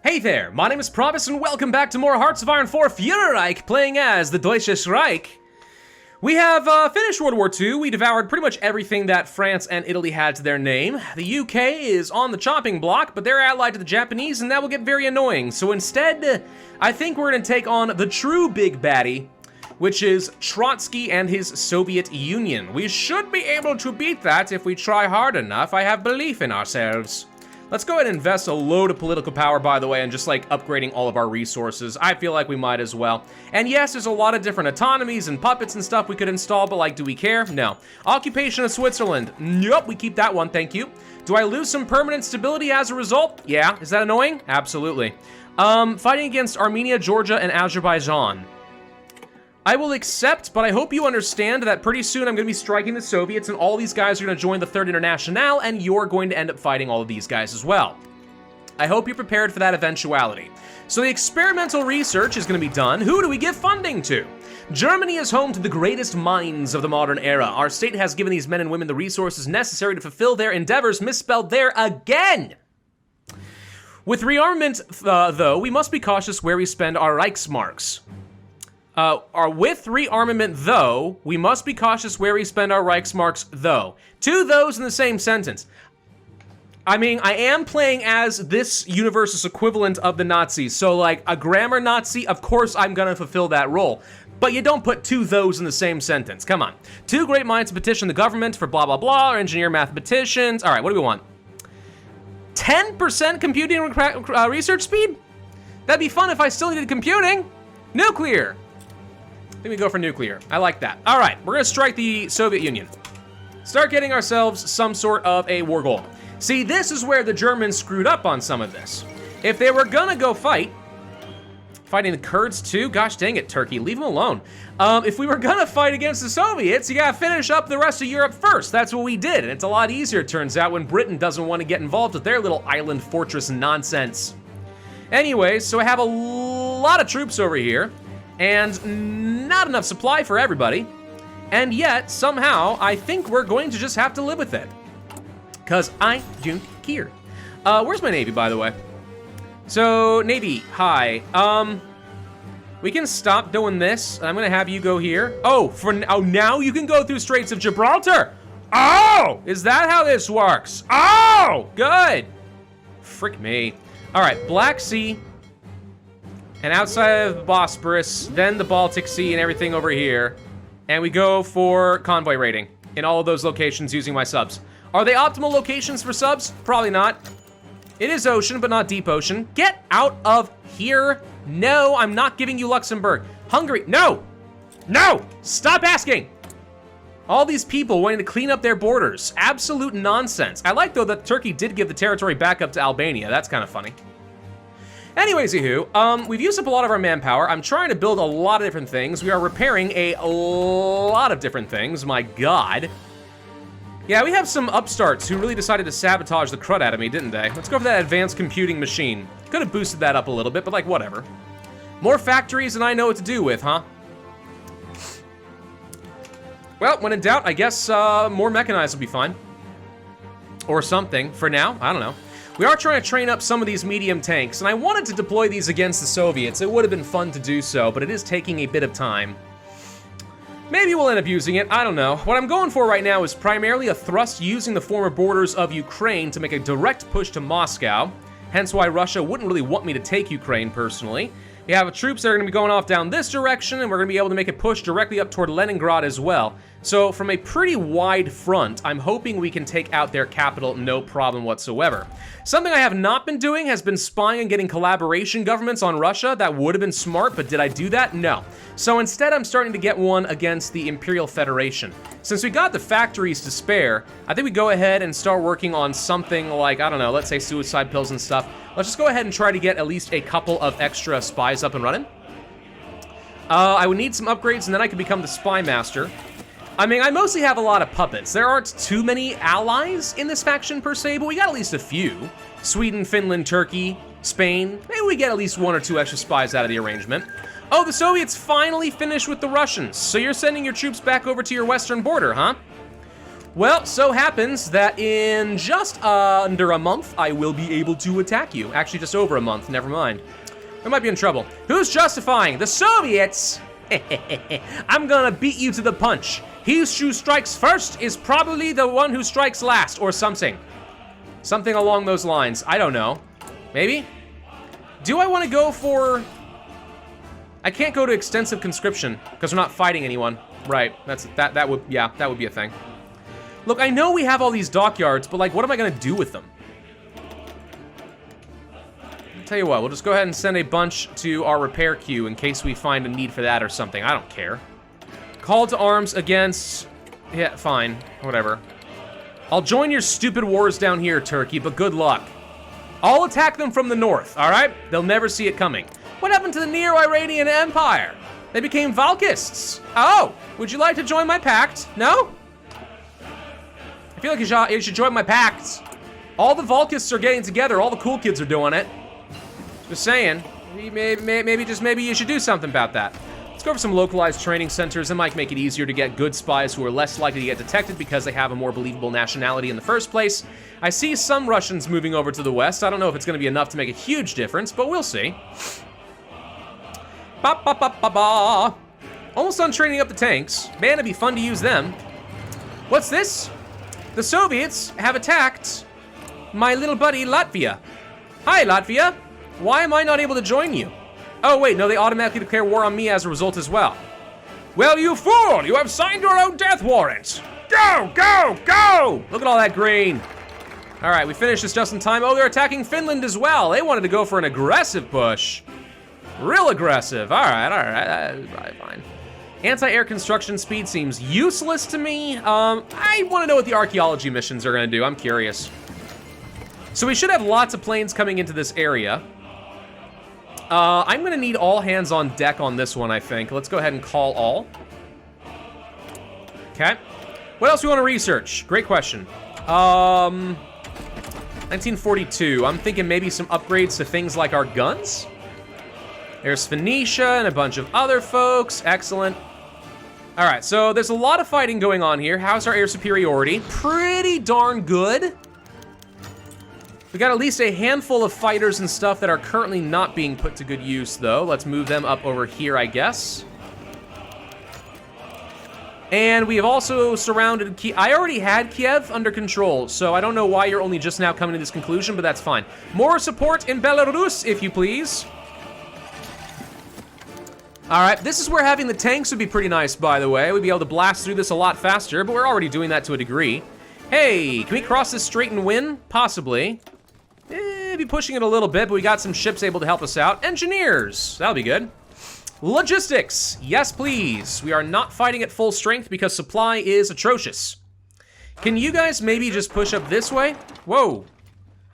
Hey there, my name is Pravus and welcome back to more Hearts of Iron 4 Führerreich, playing as the Deutsches Reich. We have finished World War II. We devoured pretty much everything that France and Italy had to their name. The UK is on the chopping block, but they're allied to the Japanese and that will get very annoying. So instead, I think we're gonna take on the true big baddie, which is Trotsky and his Soviet Union. We should be able to beat that if we try hard enough. I have belief in ourselves. Let's go ahead and invest a load of political power, by the way, and just like upgrading all of our resources. I feel like we might as well. And yes, there's a lot of different autonomies and puppets and stuff we could install, but like, do we care? No. Occupation of Switzerland. Nope, we keep that one, thank you. Do I lose some permanent stability as a result? Yeah. Is that annoying? Absolutely. Fighting against Armenia, Georgia, and Azerbaijan. I will accept, but I hope you understand that pretty soon I'm going to be striking the Soviets and all these guys are going to join the Third Internationale and you're going to end up fighting all of these guys as well. I hope you're prepared for that eventuality. So the experimental research is going to be done. Who do we give funding to? Germany is home to the greatest minds of the modern era. Our state has given these men and women the resources necessary to fulfill their endeavors, misspelled there again. With rearmament, though, we must be cautious where we spend our Reichsmarks. With rearmament, though, we must be cautious where we spend our Reichsmarks, though. Two those in the same sentence. I mean, I am playing as this universe's equivalent of the Nazis, so like a grammar Nazi, of course I'm gonna fulfill that role. But you don't put two those in the same sentence, come on. Two great minds petition the government for blah blah blah, or engineer mathematicians. All right, what do we want? 10% computing research speed? That'd be fun if I still needed computing. Nuclear. I think we go for nuclear. I like that. All right, we're gonna strike the Soviet Union. Start getting ourselves some sort of a war goal. See, this is where the Germans screwed up on some of this. If they were gonna go fighting the Kurds too, gosh dang it, Turkey, leave them alone. If we were gonna fight against the Soviets, you gotta finish up the rest of Europe first. That's what we did, and it's a lot easier, it turns out, when Britain doesn't want to get involved with their little island fortress nonsense. Anyways, so I have a lot of troops over here, and not enough supply for everybody, and yet, somehow, I think we're going to just have to live with it. Because I don't care. Where's my Navy, by the way? So, Navy, hi. We can stop doing this. I'm gonna have you go here. Oh, now you can go through Straits of Gibraltar! Oh! Is that how this works? Oh! Good! Frick me. Alright, Black Sea. And outside of the Bosporus, then the Baltic Sea and everything over here. And we go for convoy raiding in all of those locations using my subs. Are they optimal locations for subs? Probably not. It is ocean, but not deep ocean. Get out of here. No, I'm not giving you Luxembourg. Hungary, no! No! Stop asking! All these people wanting to clean up their borders. Absolute nonsense. I like, though, that Turkey did give the territory back up to Albania. That's kind of funny. Anyways, we've used up a lot of our manpower. I'm trying to build a lot of different things. We are repairing a lot of different things, my god. Yeah, we have some upstarts who really decided to sabotage the crud out of me, didn't they? Let's go for that advanced computing machine. Could have boosted that up a little bit, but like, whatever. More factories than I know what to do with, huh? Well, when in doubt, I guess more mechanized will be fine. Or something. For now, I don't know. We are trying to train up some of these medium tanks, and I wanted to deploy these against the Soviets. It would have been fun to do so, but it is taking a bit of time. Maybe we'll end up using it, I don't know. What I'm going for right now is primarily a thrust using the former borders of Ukraine to make a direct push to Moscow, hence why Russia wouldn't really want me to take Ukraine personally. We have troops that are going to be going off down this direction, and we're going to be able to make a push directly up toward Leningrad as well. So from a pretty wide front, I'm hoping we can take out their capital no problem whatsoever. Something I have not been doing has been spying and getting collaboration governments on Russia. That would have been smart, but did I do that? No. So instead, I'm starting to get one against the Imperial Federation. Since we got the factories to spare, I think we go ahead and start working on something like, I don't know, let's say suicide pills and stuff. Let's just go ahead and try to get at least a couple of extra spies up and running. I would need some upgrades, and then I could become the spy master. I mean, I mostly have a lot of puppets. There aren't too many allies in this faction per se, but we got at least a few. Sweden, Finland, Turkey, Spain. Maybe we get at least one or two extra spies out of the arrangement. Oh, the Soviets finally finished with the Russians. So you're sending your troops back over to your western border, huh? Well, so happens that in just under a month, I will be able to attack you. Actually, just over a month, never mind. I might be in trouble. Who's justifying? The Soviets? I'm gonna beat you to the punch. He who strikes first is probably the one who strikes last, or something. Something along those lines. I don't know. Maybe? Do I want to go for... I can't go to extensive conscription, because we're not fighting anyone. Right, that would be a thing. Look, I know we have all these dockyards, but like, what am I gonna do with them? I'll tell you what, we'll just go ahead and send a bunch to our repair queue in case we find a need for that or something. I don't care. Call to arms against... Yeah, fine, whatever. I'll join your stupid wars down here, Turkey, but good luck. I'll attack them from the north, all right? They'll never see it coming. What happened to the Neo-Iranian Empire? They became Valkists. Oh, would you like to join my pact? No? I feel like you should join my pact. All the Valkists are getting together. All the cool kids are doing it. Just saying. Maybe you should do something about that. Let's go over some localized training centers. It might make it easier to get good spies who are less likely to get detected because they have a more believable nationality in the first place. I see some Russians moving over to the west. I don't know if it's going to be enough to make a huge difference, but we'll see. Ba ba ba ba ba. Almost done training up the tanks. Man, it'd be fun to use them. What's this? The Soviets have attacked my little buddy Latvia. Hi, Latvia. Why am I not able to join you? Oh, wait, no, they automatically declare war on me as a result as well. Well, you fool! You have signed your own death warrant! Go, go, go! Look at all that green. All right, we finished this just in time. Oh, they're attacking Finland as well. They wanted to go for an aggressive push. Real aggressive. All right, fine. Anti-air construction speed seems useless to me. I want to know what the archaeology missions are going to do. I'm curious. So we should have lots of planes coming into this area. I'm going to need all hands on deck on this one, I think. Let's go ahead and call all. Okay. What else do we want to research? Great question. 1942. I'm thinking maybe some upgrades to things like our guns. There's Phoenicia and a bunch of other folks. Excellent. All right, so there's a lot of fighting going on here. How's our air superiority? Pretty darn good. We got at least a handful of fighters and stuff that are currently not being put to good use, though. Let's move them up over here, I guess. And we have also surrounded Kiev. I already had Kiev under control, so I don't know why you're only just now coming to this conclusion, but that's fine. More support in Belarus, if you please. All right, this is where having the tanks would be pretty nice, by the way. We'd be able to blast through this a lot faster, but we're already doing that to a degree. Hey, can we cross this straight and win? Possibly. Be pushing it a little bit, but we got some ships able to help us out. Engineers, that'll be good. Logistics, yes please. We are not fighting at full strength because supply is atrocious. Can you guys maybe just push up this way? Whoa.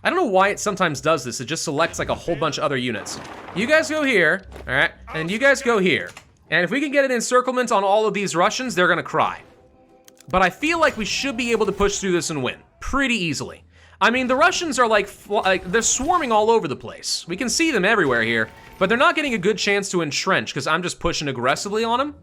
I don't know why it sometimes does this. It just selects like a whole bunch of other units. You guys go here, all right? And you guys go here. And if we can get an encirclement on all of these Russians, they're gonna cry. But I feel like we should be able to push through this and win pretty easily. I mean, the Russians are like they're swarming all over the place. We can see them everywhere here, but they're not getting a good chance to entrench because I'm just pushing aggressively on them.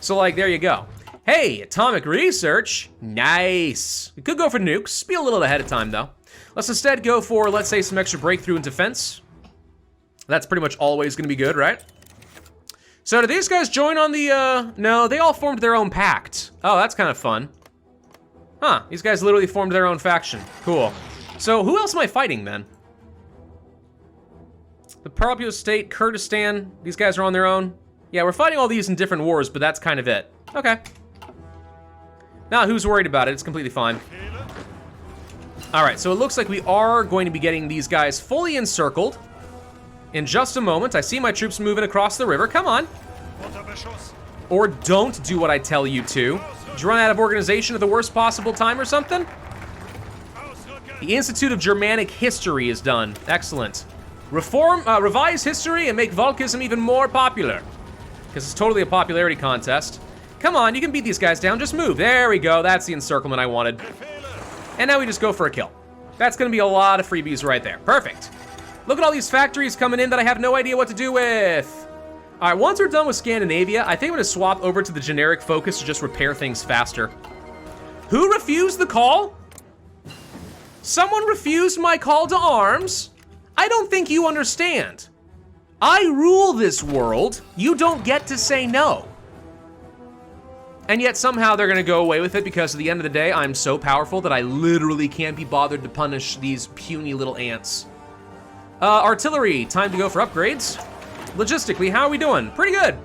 So like, there you go. Hey, atomic research, nice. We could go for nukes, be a little ahead of time though. Let's instead go for, let's say, some extra breakthrough in defense. That's pretty much always gonna be good, right? So did these guys join on the, no, they all formed their own pact. Oh, that's kind of fun. Huh, these guys literally formed their own faction. Cool. So who else am I fighting then? The Pravus state, Kurdistan, these guys are on their own. Yeah, we're fighting all these in different wars, but that's kind of it. Okay. Now, who's worried about it? It's completely fine. All right, so it looks like we are going to be getting these guys fully encircled. In just a moment, I see my troops moving across the river. Come on. Or don't do what I tell you to. Did you run out of organization at the worst possible time or something? The Institute of Germanic History is done. Excellent. Revise history and make Volkism even more popular. Because it's totally a popularity contest. Come on, you can beat these guys down, just move. There we go, that's the encirclement I wanted. And now we just go for a kill. That's gonna be a lot of freebies right there. Perfect. Look at all these factories coming in that I have no idea what to do with. All right, once we're done with Scandinavia, I think I'm gonna swap over to the generic focus to just repair things faster. Who refused the call? Someone refused my call to arms? I don't think you understand. I rule this world. You don't get to say no. And yet somehow they're gonna go away with it because at the end of the day, I'm so powerful that I literally can't be bothered to punish these puny little ants. Artillery, time to go for upgrades. Logistically, how are we doing? Pretty good.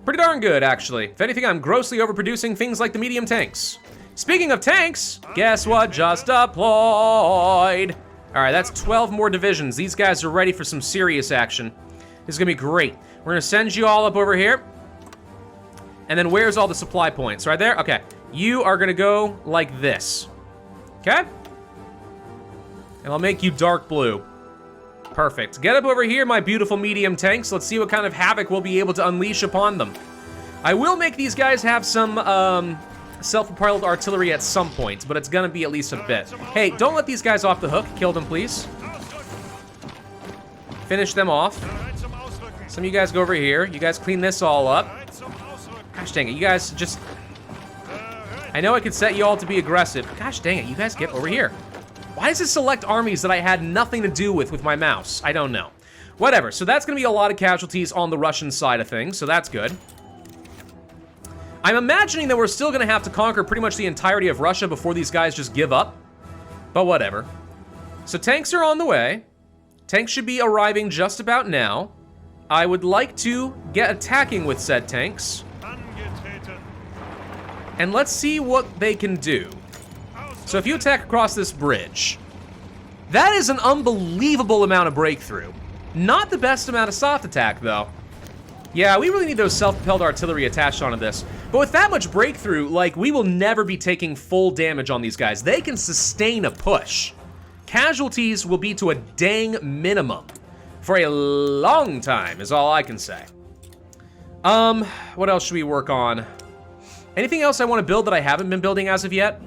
Pretty darn good, actually. If anything, I'm grossly overproducing things like the medium tanks. Speaking of tanks, guess what just deployed? All right, that's 12 more divisions. These guys are ready for some serious action. This is gonna be great. We're gonna send you all up over here. And then where's all the supply points? Right there? Okay. You are gonna go like this. Okay? And I'll make you dark blue. Perfect. Get up over here, my beautiful medium tanks. Let's see what kind of havoc we'll be able to unleash upon them. I will make these guys have some self-propelled artillery at some point, but it's gonna be at least a bit. Hey, don't let these guys off the hook. Kill them, please. Finish them off. Some of you guys go over here. You guys clean this all up. Gosh dang it, you guys just... I know I could set you all to be aggressive. Gosh dang it, you guys get over here. Why does it select armies that I had nothing to do with my mouse? I don't know. Whatever, so that's gonna be a lot of casualties on the Russian side of things, so that's good. I'm imagining that we're still gonna have to conquer pretty much the entirety of Russia before these guys just give up, but whatever. So tanks are on the way. Tanks should be arriving just about now. I would like to get attacking with said tanks. And let's see what they can do. So if you attack across this bridge, that is an unbelievable amount of breakthrough. Not the best amount of soft attack, though. Yeah, we really need those self-propelled artillery attached onto this. But with that much breakthrough, like, we will never be taking full damage on these guys. They can sustain a push. Casualties will be to a dang minimum for a long time, is all I can say. What else should we work on? Anything else I want to build that I haven't been building as of yet?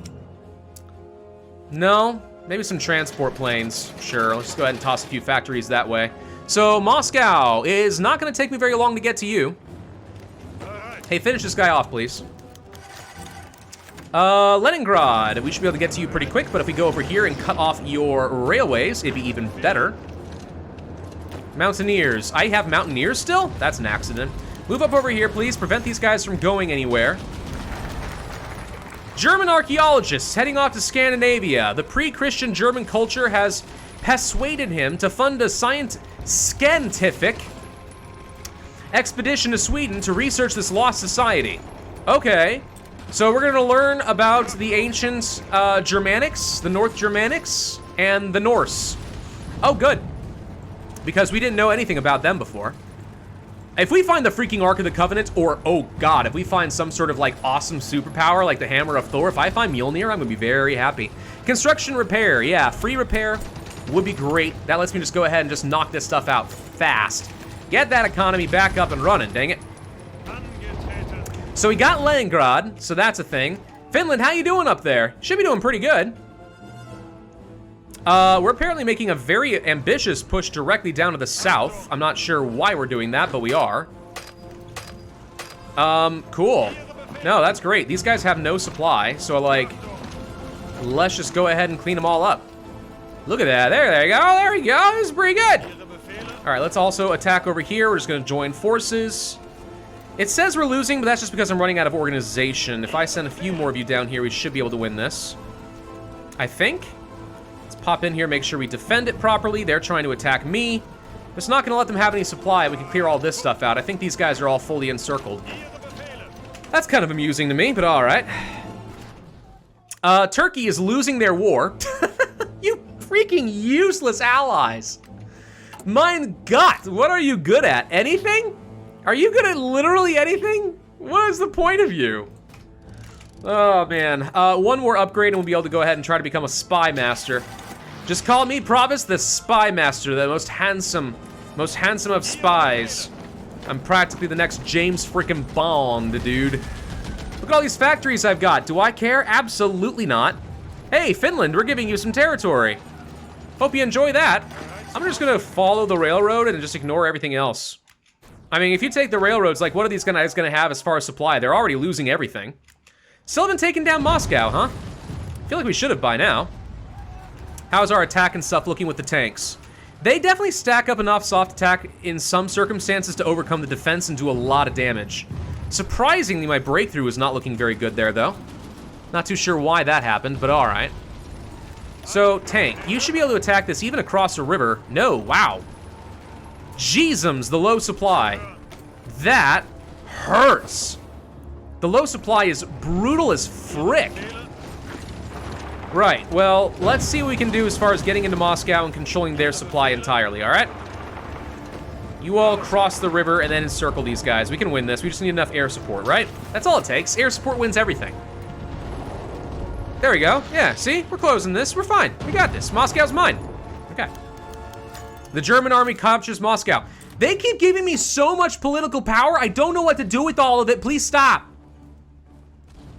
No? Maybe some transport planes. Sure, let's just go ahead and toss a few factories that way. So, Moscow is not going to take me very long to get to you. Hey, finish this guy off, please. Leningrad, we should be able to get to you pretty quick, but if we go over here and cut off your railways, it'd be even better. Mountaineers. I have Mountaineers still? That's an accident. Move up over here, please. Prevent these guys from going anywhere. German archaeologists heading off to Scandinavia. The pre-Christian German culture has persuaded him to fund a scientific expedition to Sweden to research this lost society. Okay, so we're gonna learn about the ancient Germanics, the North Germanics, and the Norse. Oh, good, because we didn't know anything about them before. If we find the freaking Ark of the Covenant, or, oh god, if we find some sort of, like, awesome superpower, like the Hammer of Thor, if I find Mjolnir, I'm gonna be very happy. Construction repair, yeah, free repair would be great. That lets me just go ahead and just knock this stuff out fast. Get that economy back up and running, dang it. So we got Leningrad, so that's a thing. Finland, how you doing up there? Should be doing pretty good. We're apparently making a very ambitious push directly down to the south. I'm not sure why we're doing that, but we are. Cool. No, that's great. These guys have no supply, so like, let's just go ahead and clean them all up. Look at that, there you go, there we go, this is pretty good. All right, let's also attack over here. We're just gonna join forces. It says we're losing, but that's just because I'm running out of organization. If I send a few more of you down here, we should be able to win this. I think. Pop in here, make sure we defend it properly. They're trying to attack me. Just not gonna let them have any supply. We can clear all this stuff out. I think these guys are all fully encircled. That's kind of amusing to me, but all right. Turkey is losing their war. You freaking useless allies. Mein Gott, what are you good at? Anything? Are you good at literally anything? What is the point of you? Oh man, one more upgrade and we'll be able to go ahead and try to become a spy master. Just call me Pravus the spy master, the most handsome of spies. I'm practically the next James frickin' Bond, dude. Look at all these factories I've got. Do I care? Absolutely not. Hey, Finland, we're giving you some territory. Hope you enjoy that. I'm just gonna follow the railroad and just ignore everything else. I mean, if you take the railroads, like what are these guys gonna have as far as supply? They're already losing everything. Still haven't taken down Moscow, huh? I feel like we should have by now. How's our attack and stuff looking with the tanks? They definitely stack up enough soft attack in some circumstances to overcome the defense and do a lot of damage. Surprisingly, my breakthrough is not looking very good there, though. Not too sure why that happened, but all right. So, tank, you should be able to attack this even across a river. No, wow. Jeezums, the low supply. That hurts. The low supply is brutal as frick. Right, well, let's see what we can do as far as getting into Moscow and controlling their supply entirely, all right? You all cross the river and then encircle these guys. We can win this. We just need enough air support, right? That's all it takes. Air support wins everything. There we go. Yeah, see? We're closing this. We're fine. We got this. Moscow's mine. Okay. The German army captures Moscow. They keep giving me so much political power. I don't know what to do with all of it. Please stop.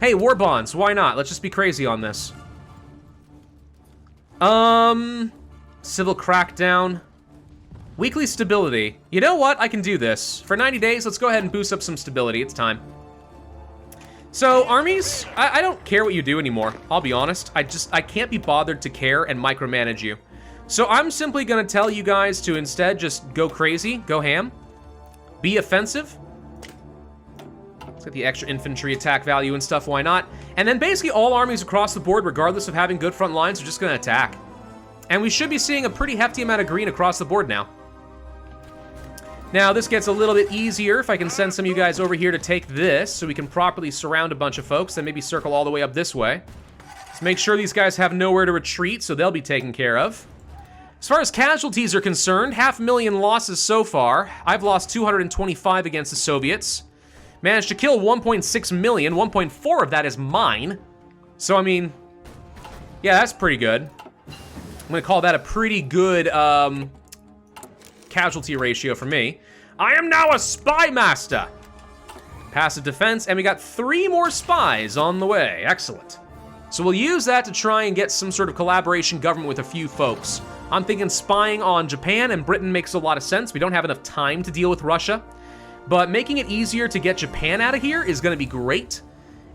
Hey, war bonds. Why not? Let's just be crazy on this. Civil crackdown. Weekly stability. You know what? I can do this. For 90 days, let's go ahead and boost up some stability. It's time. So, armies, I don't care what you do anymore. I'll be honest. I can't be bothered to care and micromanage you. So I'm simply gonna tell you guys to instead just go crazy, go ham, be offensive. Let's get the extra infantry attack value and stuff, why not? And then basically all armies across the board, regardless of having good front lines, are just gonna attack. And we should be seeing a pretty hefty amount of green across the board now. Now, this gets a little bit easier if I can send some of you guys over here to take this so we can properly surround a bunch of folks, then maybe circle all the way up this way. Let's make sure these guys have nowhere to retreat, so they'll be taken care of. As far as casualties are concerned, 500,000 losses so far. I've lost 225 against the Soviets. Managed to kill 1.6 million, 1.4 of that is mine. So, I mean, yeah, that's pretty good. I'm gonna call that a pretty good casualty ratio for me. I am now a spy master. Passive defense, and we got 3 more spies on the way. Excellent. So we'll use that to try and get some sort of collaboration government with a few folks. I'm thinking spying on Japan and Britain makes a lot of sense. We don't have enough time to deal with Russia, but making it easier to get Japan out of here is gonna be great.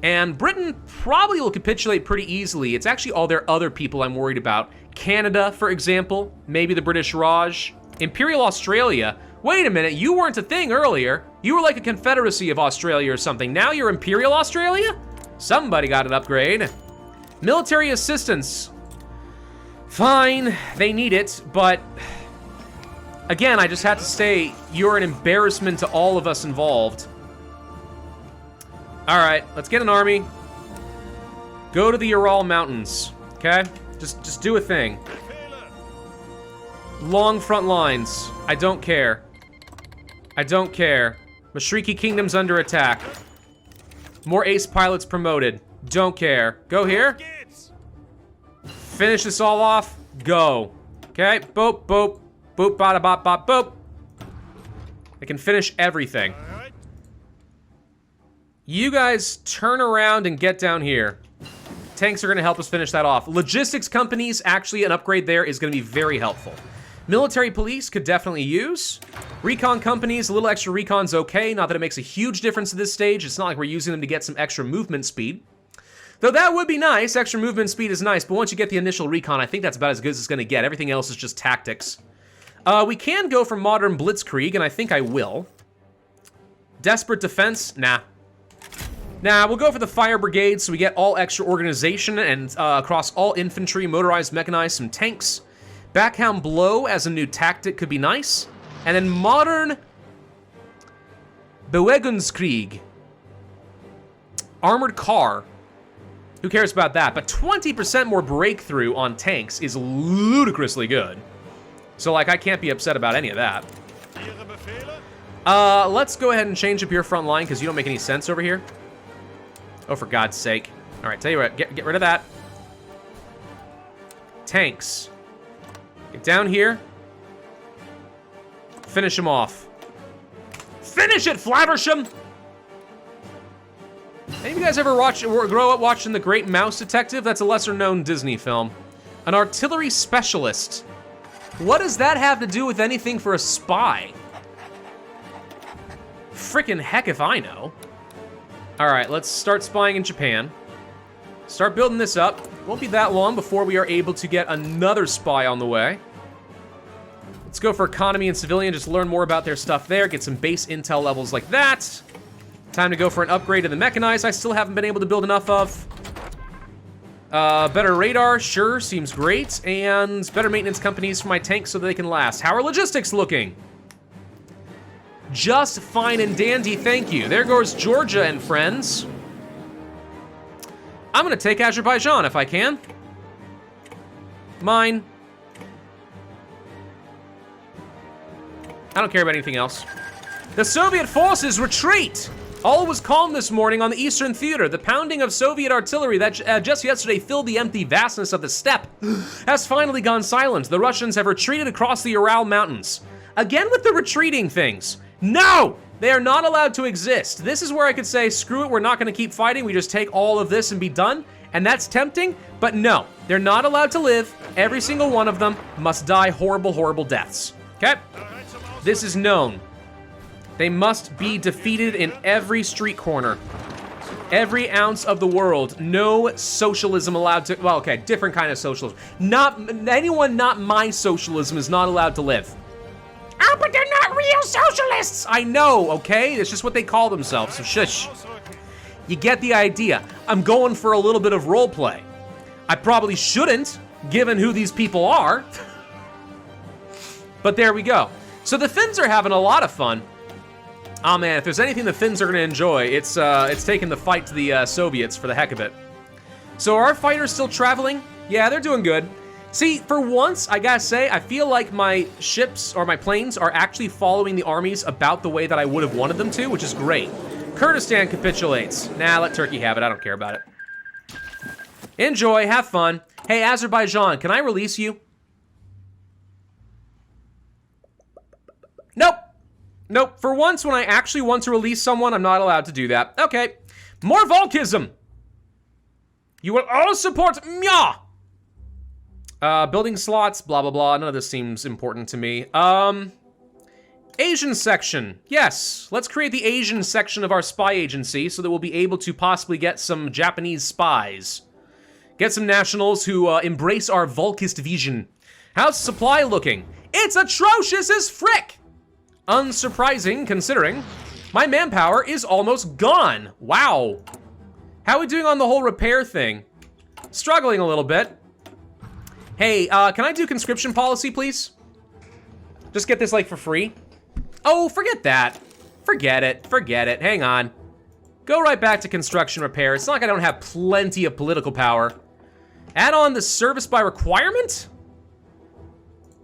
And Britain probably will capitulate pretty easily. It's actually all their other people I'm worried about. Canada, for example, maybe the British Raj. Imperial Australia. Wait a minute, you weren't a thing earlier. You were like a confederacy of Australia or something. Now you're Imperial Australia? Somebody got an upgrade. Military assistance. Fine, they need it, but again, I just have to say, you're an embarrassment to all of us involved. All right, let's get an army. Go to the Ural Mountains, okay? Just do a thing. Long front lines. I don't care. I don't care. Mashriki Kingdom's under attack. More ace pilots promoted. Don't care. Go here. Finish this all off. Go. Okay. Boop, boop. Boop, bada, bop, bop, boop. I can finish everything. You guys turn around and get down here. Tanks are going to help us finish that off. Logistics companies, actually an upgrade there is going to be very helpful. Military police could definitely use. Recon companies, a little extra recon's okay. Not that it makes a huge difference at this stage. It's not like we're using them to get some extra movement speed. Though that would be nice. Extra movement speed is nice, but once you get the initial recon, I think that's about as good as it's going to get. Everything else is just tactics. We can go for modern blitzkrieg, and I think I will. Desperate defense? Nah. Nah, we'll go for the fire brigade so we get all extra organization and across all infantry, motorized, mechanized, some tanks. Backhound blow as a new tactic could be nice. And then modern Bewegungskrieg. Armored car. Who cares about that? But 20% more breakthrough on tanks is ludicrously good. So, like, I can't be upset about any of that. Let's go ahead and change up your front line because you don't make any sense over here. Oh, for God's sake. All right, tell you what, get rid of that. Tanks. Get down here. Finish him off. Finish it, Flaversham! Any of you guys ever grow up watching The Great Mouse Detective? That's a lesser-known Disney film. An artillery specialist. What does that have to do with anything for a spy? Frickin' heck if I know. All right, let's start spying in Japan. Start building this up. Won't be that long before we are able to get another spy on the way. Let's go for economy and civilian, just learn more about their stuff there, get some base intel levels like that. Time to go for an upgrade to the mechanized I still haven't been able to build enough of. Better radar, sure, seems great. And better maintenance companies for my tanks so that they can last. How are logistics looking? Just fine and dandy, thank you. There goes Georgia and friends. I'm gonna take Azerbaijan if I can. Mine. I don't care about anything else. The Soviet forces retreat! All was calm this morning on the Eastern Theater. The pounding of Soviet artillery that just yesterday filled the empty vastness of the steppe has finally gone silent. The Russians have retreated across the Ural Mountains. Again with the retreating things. No! They are not allowed to exist. This is where I could say, screw it, we're not gonna keep fighting. We just take all of this and be done. And that's tempting, but no. They're not allowed to live. Every single one of them must die horrible, horrible deaths. Okay? This is known. They must be defeated in every street corner. Every ounce of the world. No socialism allowed to, well, okay, different kind of socialism. Anyone not my socialism is not allowed to live. Oh, but they're not real socialists! I know, okay? It's just what they call themselves, so shush. You get the idea. I'm going for a little bit of role play. I probably shouldn't, given who these people are. But there we go. So the Finns are having a lot of fun. Oh man, if there's anything the Finns are gonna enjoy, it's taking the fight to the Soviets for the heck of it. So are our fighters still traveling? Yeah, they're doing good. See, for once, I gotta say, I feel like my ships or my planes are actually following the armies about the way that I would have wanted them to, which is great. Kurdistan capitulates. Nah, let Turkey have it, I don't care about it. Enjoy, have fun. Hey, Azerbaijan, can I release you? Nope. Nope, for once when I actually want to release someone, I'm not allowed to do that. Okay, more Volkism. You will all support Mya. Building slots, blah, blah, blah. None of this seems important to me. Asian section. Yes, let's create the Asian section of our spy agency so that we'll be able to possibly get some Japanese spies. Get some nationals who embrace our Volkist vision. How's supply looking? It's atrocious as frick! Unsurprising, considering my manpower is almost gone. Wow. How are we doing on the whole repair thing? Struggling a little bit. Hey, can I do conscription policy, please? Just get this, like, for free. Oh, forget that. Forget it, forget it. Hang on. Go right back to construction repair. It's not like I don't have plenty of political power. Add on the service by requirement?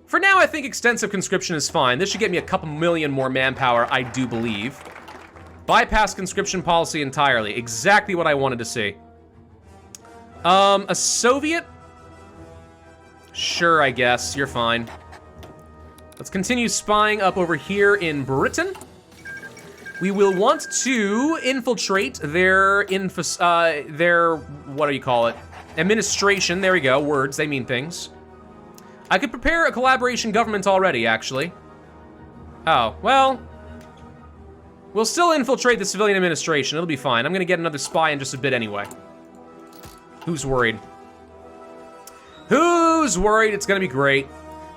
For now, I think extensive conscription is fine. This should get me a couple million more manpower, I do believe. Bypass conscription policy entirely. Exactly what I wanted to see. A Soviet? Sure, I guess. You're fine. Let's continue spying up over here in Britain. We will want to infiltrate their, what do you call it? Administration. There we go. Words, they mean things. I could prepare a collaboration government already, actually. Oh, well. We'll still infiltrate the civilian administration. It'll be fine. I'm gonna get another spy in just a bit anyway. Who's worried? Who's worried? It's gonna be great.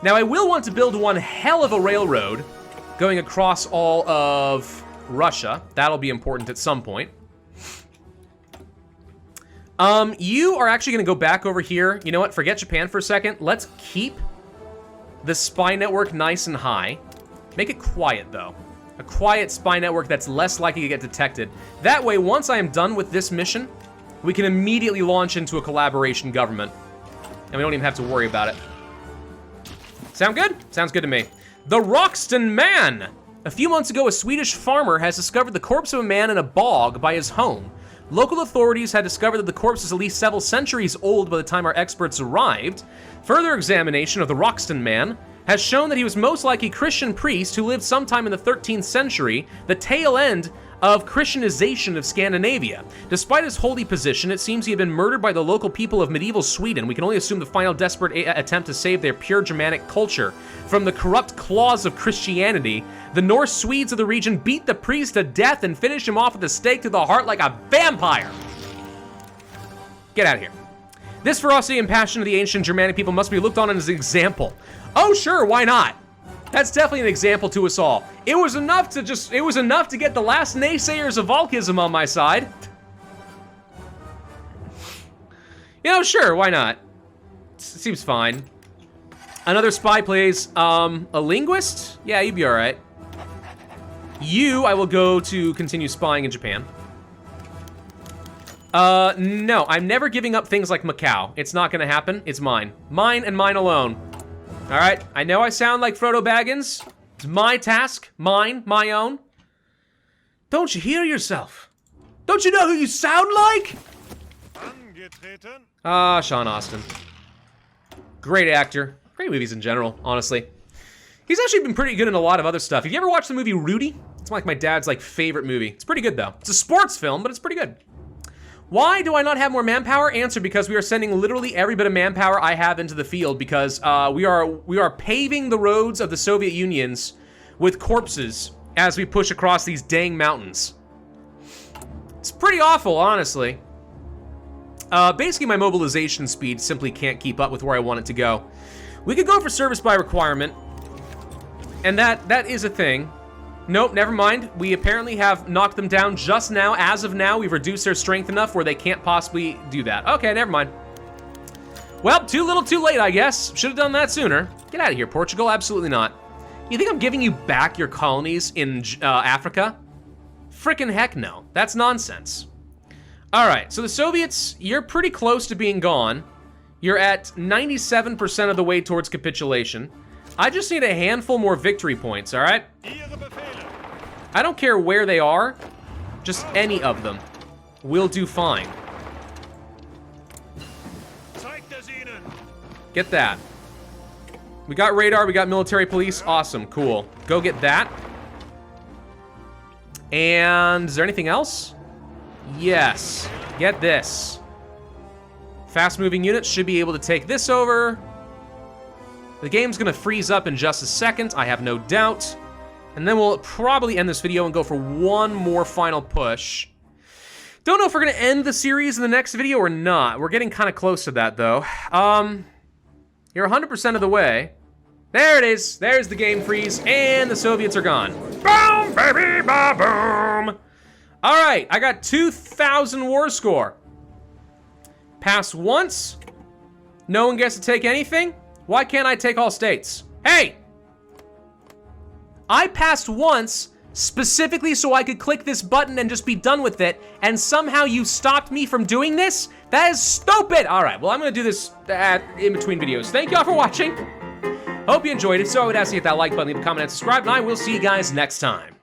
Now, I will want to build one hell of a railroad going across all of Russia. That'll be important at some point. You are actually gonna go back over here. You know what? Forget Japan for a second. Let's keep the spy network nice and high. Make it quiet, though. A quiet spy network that's less likely to get detected. That way, once I am done with this mission, we can immediately launch into a collaboration government. And we don't even have to worry about it. Sound good? Sounds good to me. The Roxton Man! A few months ago, a Swedish farmer has discovered the corpse of a man in a bog by his home. Local authorities had discovered that the corpse is at least several centuries old by the time our experts arrived. Further examination of the Roxton Man has shown that he was most likely a Christian priest who lived sometime in the 13th century, the tail end of Christianization of Scandinavia. Despite his holy position, it seems he had been murdered by the local people of medieval Sweden. We can only assume the final desperate attempt to save their pure Germanic culture from the corrupt claws of Christianity. The Norse Swedes of the region beat the priest to death and finished him off with a stake to the heart like a vampire. Get out of here. This ferocity and passion of the ancient Germanic people must be looked on as an example. Oh, sure, why not? That's definitely an example to us all. It was enough to get the last naysayers of Volkism on my side. You know, sure, why not? Seems fine. Another spy plays, a linguist? Yeah, you'd be all right. I will go to continue spying in Japan. No, I'm never giving up things like Macau. It's not gonna happen, it's mine. Mine and mine alone. All right, I know I sound like Frodo Baggins. It's my task, mine, my own. Don't you hear yourself? Don't you know who you sound like? Sean Astin. Great actor. Great movies in general, honestly. He's actually been pretty good in a lot of other stuff. Have you ever watched the movie Rudy? It's like my dad's favorite movie. It's pretty good though. It's a sports film, but it's pretty good. Why do I not have more manpower? Answer, because we are sending literally every bit of manpower I have into the field because we are paving the roads of the Soviet Unions with corpses as we push across these dang mountains. It's pretty awful, honestly. Basically, my mobilization speed simply can't keep up with where I want it to go. We could go for service by requirement, and that is a thing. Nope, never mind. We apparently have knocked them down just now. As of now, we've reduced their strength enough where they can't possibly do that. Okay, never mind. Well, too little, too late, I guess. Should have done that sooner. Get out of here, Portugal. Absolutely not. You think I'm giving you back your colonies in Africa? Frickin' heck no. That's nonsense. All right, so the Soviets, you're pretty close to being gone. You're at 97% of the way towards capitulation. I just need a handful more victory points, all right? I don't care where they are, just any of them will do fine. Get that. We got radar, we got military police, awesome, cool. Go get that. And is there anything else? Yes, get this. Fast-moving units should be able to take this over. The game's gonna freeze up in just a second, I have no doubt. And then we'll probably end this video and go for one more final push. Don't know if we're gonna end the series in the next video or not. We're getting kind of close to that, though. You're 100% of the way. There it is, there's the game freeze, and the Soviets are gone. Boom, baby, ba-boom. All right, I got 2,000 war score. Pass once, no one gets to take anything. Why can't I take all states? Hey! I passed once specifically so I could click this button and just be done with it, and somehow you stopped me from doing this? That is stupid! All right, well, I'm gonna do this in between videos. Thank y'all for watching. Hope you enjoyed it. So I would ask you to hit that like button, leave a comment, and subscribe, and I will see you guys next time.